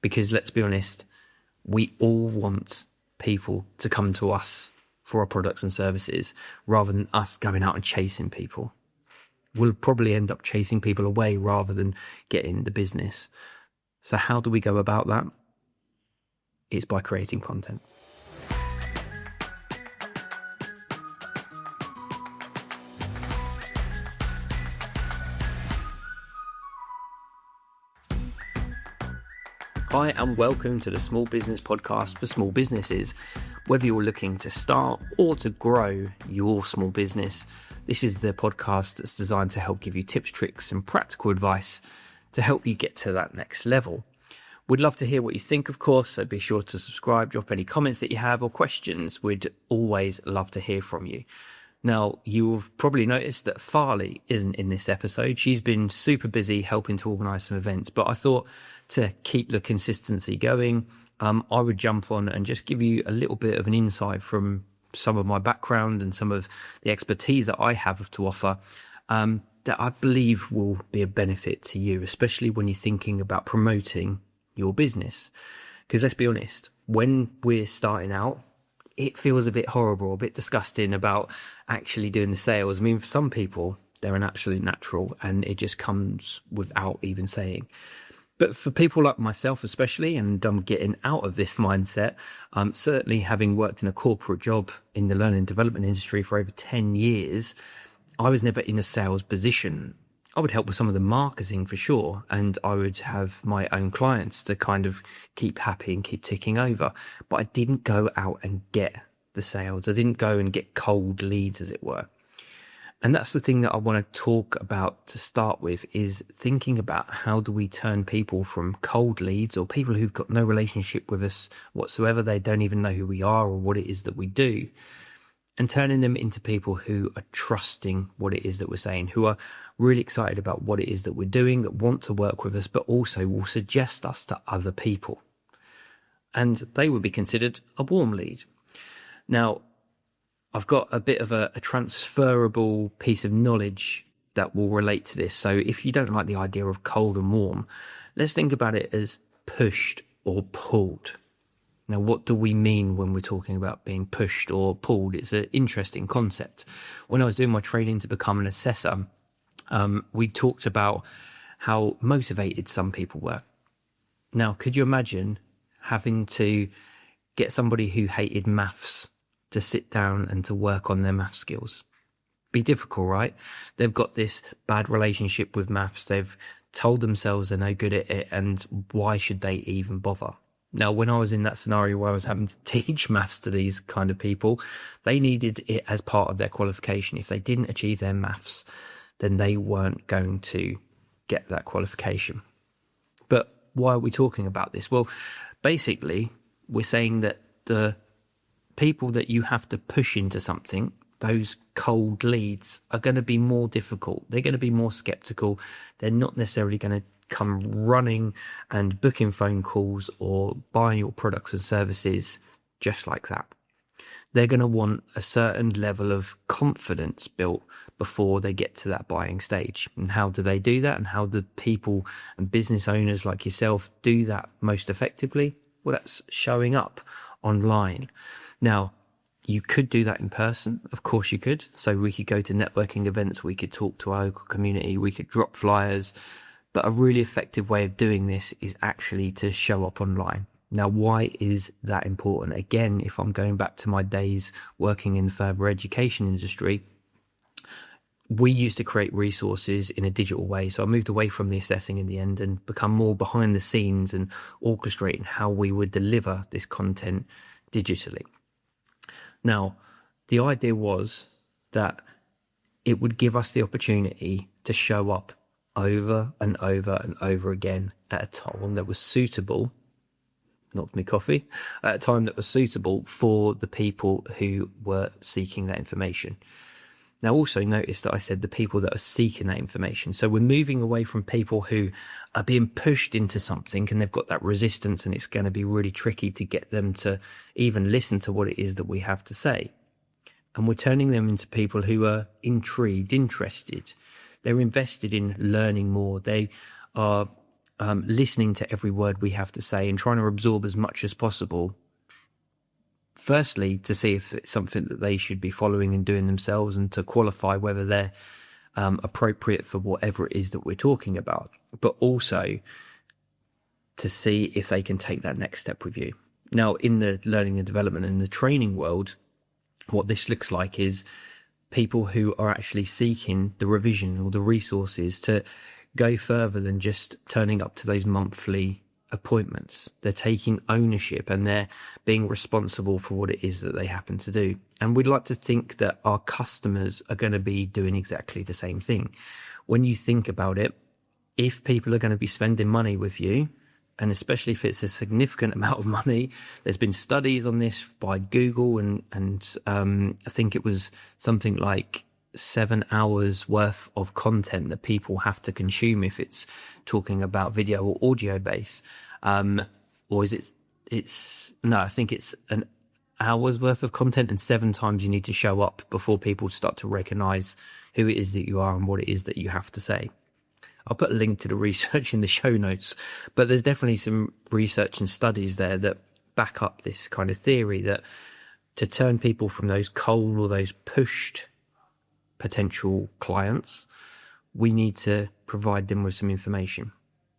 Because let's be honest, we all want people to come to us for our products and services rather than us going out and chasing people. We'll probably end up chasing people away rather than getting the business. So how do we go about that? It's by creating content. Hi and welcome to the Small Business Podcast for small businesses. Whether you're looking to start or to grow your small business, this is the podcast that's designed to help give you tips, tricks and practical advice to help you get to that next level. We'd love to hear what you think, of course, so be sure to subscribe, drop any comments that you have or questions. We'd always love to hear from you. Now, you've probably noticed that Farley isn't in this episode. She's been super busy helping to organise some events, but I thought to keep the consistency going, I would jump on and just give you a little bit of an insight from some of my background and some of the expertise that I have to offer that I believe will be a benefit to you, especially when you're thinking about promoting your business. Because let's be honest, when we're starting out, it feels a bit horrible, a bit disgusting about actually doing the sales. I mean, for some people, they're an absolute natural and it just comes without even saying. But for people like myself especially, and I'm getting out of this mindset, certainly having worked in a corporate job in the learning and development industry for over 10 years, I was never in a sales position. I would help with some of the marketing for sure, and I would have my own clients to kind of keep happy and keep ticking over. But I didn't go out and get the sales. I didn't go and get cold leads, as it were. And that's the thing that I want to talk about to start with, is thinking about how do we turn people from cold leads or people who've got no relationship with us whatsoever, they don't even know who we are or what it is that we do, and turning them into people who are trusting what it is that we're saying, who are really excited about what it is that we're doing, that want to work with us, but also will suggest us to other people. And they would be considered a warm lead. Now, I've got a bit of a transferable piece of knowledge that will relate to this. So if you don't like the idea of cold and warm, let's think about it as pushed or pulled. Now, what do we mean when we're talking about being pushed or pulled? It's an interesting concept. When I was doing my training to become an assessor, we talked about how motivated some people were. Now, could you imagine having to get somebody who hated maths to sit down and to work on their math skills? Be difficult, right? They've got this bad relationship with maths. They've told themselves they're no good at it, and why should they even bother? Now, when I was in that scenario where I was having to teach maths to these kind of people, they needed it as part of their qualification. If they didn't achieve their maths, then they weren't going to get that qualification. But why are we talking about this? Well, basically, we're saying that the people that you have to push into something, those cold leads, are going to be more difficult. They're going to be more skeptical. They're not necessarily going to come running and booking phone calls or buying your products and services just like that. They're going to want a certain level of confidence built before they get to that buying stage. And how do they do that? And how do people and business owners like yourself do that most effectively? Well, that's showing up online. Now, you could do that in person. Of course you could. So we could go to networking events. We could talk to our local community. We could drop flyers. But a really effective way of doing this is actually to show up online. Now, why is that important? Again, if I'm going back to my days working in the further education industry, we used to create resources in a digital way. So I moved away from the assessing in the end and become more behind the scenes and orchestrating how we would deliver this content digitally. Now, the idea was that it would give us the opportunity to show up over and over and over again at a time that was suitable, knocked me coffee, at a time that was suitable for the people who were seeking that information. Now, also notice that I said the people that are seeking that information. So we're moving away from people who are being pushed into something and they've got that resistance, and it's going to be really tricky to get them to even listen to what it is that we have to say. And we're turning them into people who are intrigued, interested. They're invested in learning more. They are listening to every word we have to say and trying to absorb as much as possible. Firstly, to see if it's something that they should be following and doing themselves, and to qualify whether they're appropriate for whatever it is that we're talking about, but also to see if they can take that next step with you. Now, in the learning and development and the training world, what this looks like is people who are actually seeking the revision or the resources to go further than just turning up to those monthly appointments. They're taking ownership and they're being responsible for what it is that they happen to do. And we'd like to think that our customers are going to be doing exactly the same thing. When you think about it, if people are going to be spending money with you, and especially if it's a significant amount of money, there's been studies on this by Google, and I think it was something like 7 hours worth of content that people have to consume if it's talking about video or audio base. Or is I think it's an hour's worth of content, and 7 times you need to show up before people start to recognize who it is that you are and what it is that you have to say. I'll put a link to the research in the show notes, but there's definitely some research and studies there that back up this kind of theory that to turn people from those cold or those pushed potential clients, we need to provide them with some information.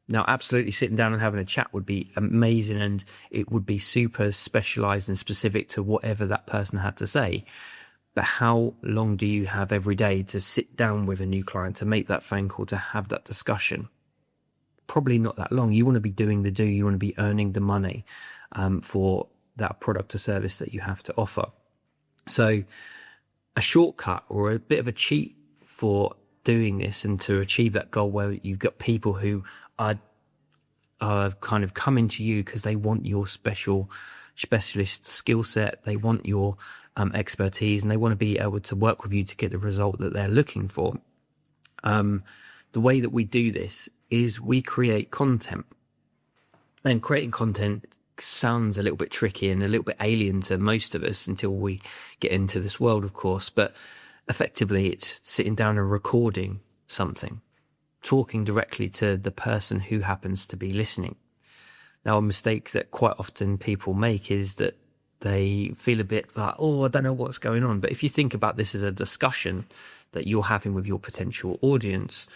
Now, absolutely sitting down and having a chat would be amazing, and it would be super specialized and specific to whatever that person had to say. But how long do you have every day to sit down with a new client, to make that phone call, to have that discussion? Probably not that long. You want to be doing the do. You want to be earning the money for that product or service that you have to offer. So a shortcut or a bit of a cheat for doing this and to achieve that goal, where you've got people who are kind of coming to you because they want your specialist skill set, they want your expertise, and they want to be able to work with you to get the result that they're looking for. The way that we do this is we create content, and creating content sounds a little bit tricky and a little bit alien to most of us until we get into this world, of course, but effectively it's sitting down and recording something, talking directly to the person who happens to be listening. Now, a mistake that quite often people make is that they feel a bit like, I don't know what's going on. But if you think about this as a discussion that you're having with your potential audience,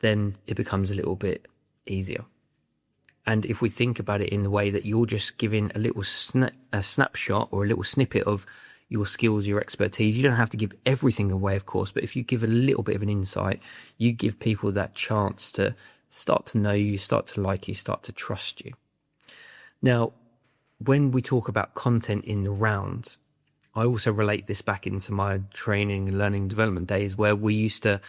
then it becomes a little bit easier. And if we think about it in the way that you're just giving a little snapshot or a little snippet of your skills, your expertise, you don't have to give everything away, of course, but if you give a little bit of an insight, you give people that chance to start to know you, start to like you, start to trust you. Now, when we talk about content in the round, I also relate this back into my training and learning development days, where we used to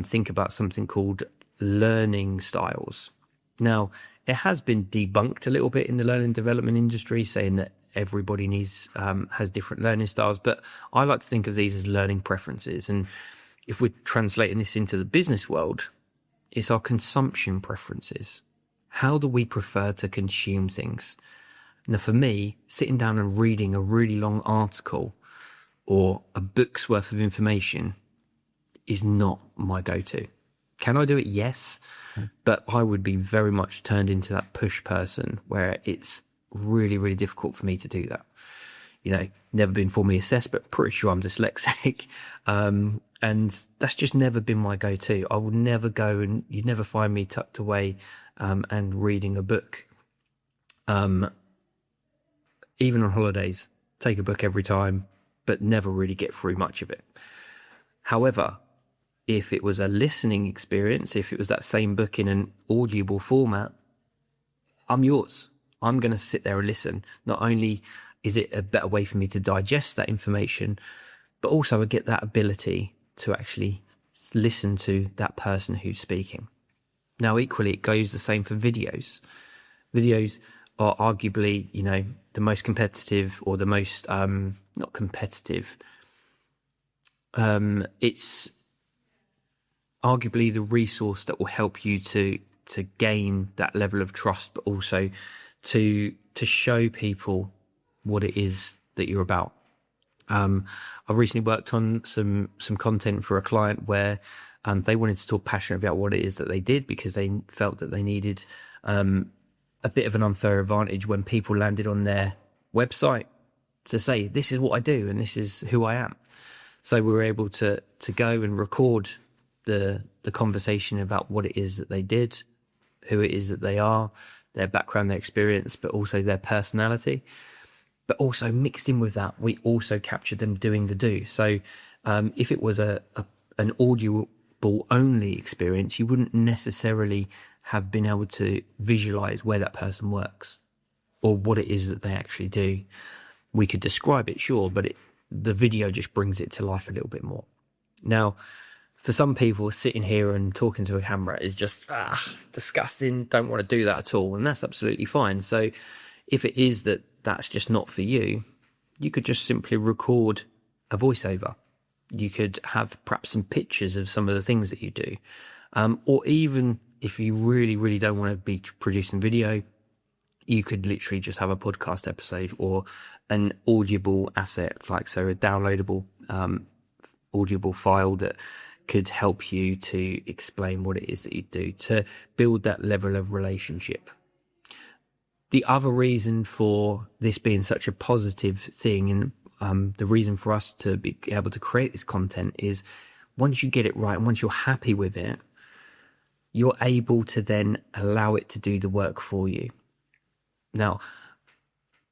think about something called learning styles. Now, it has been debunked a little bit in the learning development industry, saying that everybody has different learning styles, but I like to think of these as learning preferences. And if we're translating this into the business world, it's our consumption preferences. How do we prefer to consume things? Now, for me, sitting down and reading a really long article or a book's worth of information is not my go-to. Can I do it? Yes. But I would be very much turned into that push person where it's really, really difficult for me to do that. Never been formally assessed, but pretty sure I'm dyslexic. And that's just never been my go-to. I would never go, and you'd never find me tucked away and reading a book. Even on holidays, take a book every time, but never really get through much of it. However, if it was a listening experience, if it was that same book in an audible format, I'm yours. I'm going to sit there and listen. Not only is it a better way for me to digest that information, but also I get that ability to actually listen to that person who's speaking. Now, equally, it goes the same for videos. Videos are arguably, the most competitive, or the most, not competitive. It's arguably the resource that will help you to gain that level of trust, but also to show people what it is that you're about. I've recently worked on some content for a client where They wanted to talk passionately about what it is that they did, because they felt that they needed a bit of an unfair advantage when people landed on their website to say, this is what I do and this is who I am. So we were able to go and record the conversation about what it is that they did, who it is that they are, their background, their experience, but also their personality. But also mixed in with that, we also captured them doing the do. So if it was an audible only experience, you wouldn't necessarily have been able to visualize where that person works or what it is that they actually do. We could describe it, sure, but the video just brings it to life a little bit more. Now, for some people, sitting here and talking to a camera is just disgusting, don't want to do that at all, and that's absolutely fine. So if it is that that's just not for you, you could just simply record a voiceover. You could have perhaps some pictures of some of the things that you do. Or even if you really, really don't want to be producing video, you could literally just have a podcast episode or an audible asset, like so a downloadable audible file that could help you to explain what it is that you do to build that level of relationship. The other reason for this being such a positive thing, and the reason for us to be able to create this content, is once you get it right and once you're happy with it, you're able to then allow it to do the work for you. Now,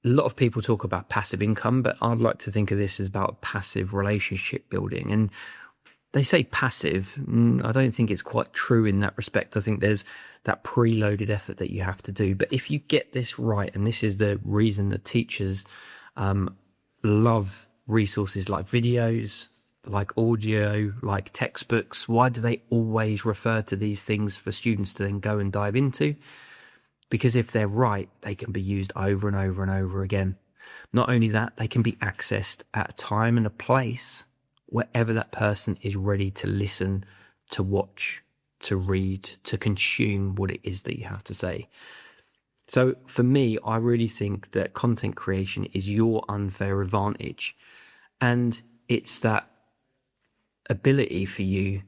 a lot of people talk about passive income, but I'd like to think of this as about passive relationship building. And they say passive. I don't think it's quite true in that respect. I think there's that preloaded effort that you have to do. But if you get this right, and this is the reason that teachers love resources like videos, like audio, like textbooks. Why do they always refer to these things for students to then go and dive into? Because if they're right, they can be used over and over and over again. Not only that, they can be accessed at a time and a place wherever that person is ready to listen, to watch, to read, to consume what it is that you have to say. So for me, I really think that content creation is your unfair advantage. And it's that ability for you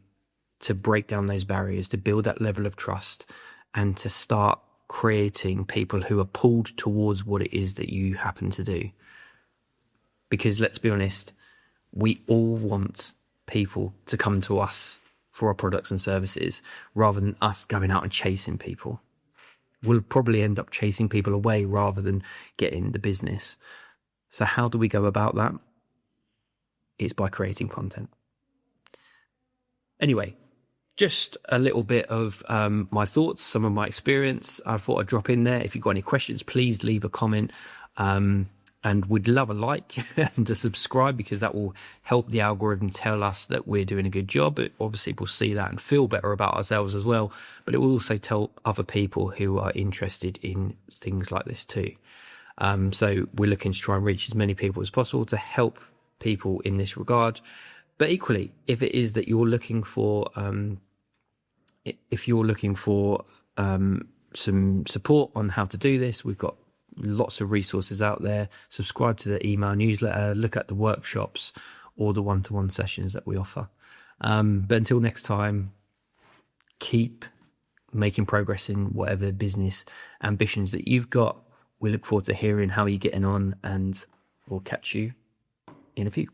to break down those barriers, to build that level of trust, and to start creating people who are pulled towards what it is that you happen to do. Because let's be honest, we all want people to come to us for our products and services rather than us going out and chasing people. We'll probably end up chasing people away rather than getting the business. So how do we go about that? It's by creating content. Anyway, just a little bit of my thoughts, some of my experience. I thought I'd drop in there. If you've got any questions, please leave a comment. And we'd love a like and a subscribe, because that will help the algorithm tell us that we're doing a good job. It obviously will see that and feel better about ourselves as well. But it will also tell other people who are interested in things like this too. So we're looking to try and reach as many people as possible to help people in this regard. But equally, if it is that you're looking for, some support on how to do this, we've got lots of resources out there. Subscribe to the email newsletter, look at the workshops or the one-to-one sessions that we offer. But until next time, keep making progress in whatever business ambitions that you've got. We look forward to hearing how you're getting on, and we'll catch you in a few.